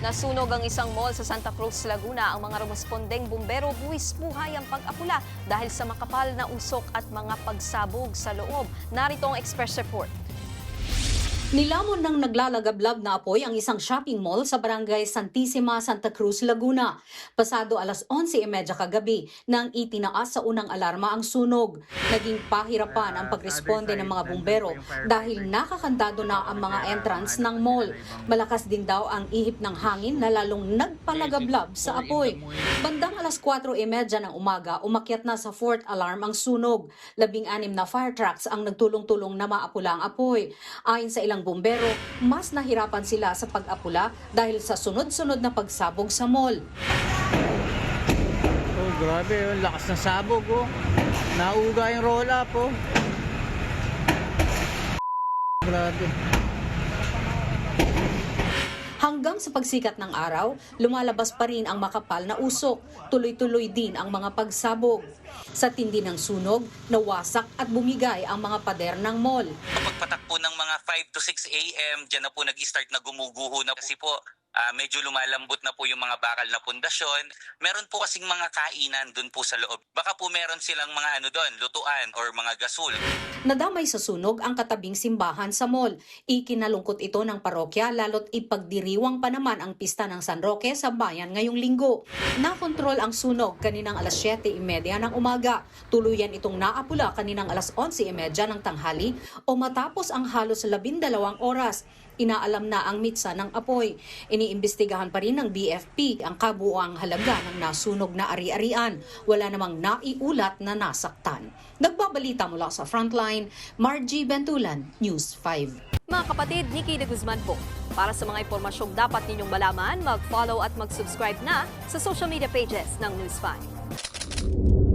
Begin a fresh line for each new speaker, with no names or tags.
Nasunog ang isang mall sa Santa Cruz, Laguna. Ang mga respondeng bumbero buwis buhay ang pag-apula dahil sa makapal na usok at mga pagsabog sa loob. Narito ang Express Report.
Nilamon ng naglalagablab na apoy ang isang shopping mall sa barangay Santissima, Santa Cruz, Laguna. Pasado alas 11:30 kagabi nang itinaas sa unang alarma ang sunog. Naging pahirapan ang pagresponde ng mga bumbero dahil nakakandado na ang mga entrance ng mall. Malakas din daw ang ihip ng hangin na lalong nagpalagablab sa apoy. Bandang alas 4:30 ng umaga, umakyat na sa fourth alarm ang sunog. 16 na fire trucks ang nagtulong-tulong na maapula ang apoy. Ayon sa ilang bumbero, mas nahirapan sila sa pag-apula dahil sa sunod-sunod na pagsabog sa mall.
Oh, grabe, yung lakas ng sabog, oh. Nauga yung roll-up, oh. Grabe.
Hanggang sa pagsikat ng araw, lumalabas pa rin ang makapal na usok. Tuloy-tuloy din ang mga pagsabog. Sa tindi ng sunog, nawasak at bumigay ang mga pader ng mall.
Kapag patakpo ng mga 5 to 6 a.m., dyan na po nag-start na gumuguho na kasi po medyo lumalambot na po yung mga bakal na pundasyon. Meron po kasing mga kainan dun po sa loob. Baka po meron silang mga lutuan or mga gasol.
Nadamay sa sunog ang katabing simbahan sa mall. Ikinalungkot ito ng parokya lalo't ipagdiriwang pa naman ang pista ng San Roque sa bayan ngayong linggo. Nakontrol ang sunog kaninang alas 7:30 ng umaga. Tuluyan itong naapula kaninang alas 11:30 ng tanghali o matapos ang halos 12 oras. Inaalam na ang mitsa ng apoy. Iniimbestigahan pa rin ng BFP ang kabuuang halaga ng nasunog na ari-arian. Wala namang naiulat na nasaktan. Nagbabalita mula sa Frontline, Margie Bentulan, News 5.
Mga kapatid, Nikki de Guzman po. Para sa mga impormasyong dapat ninyong malaman, mag-follow at mag-subscribe na sa social media pages ng News 5.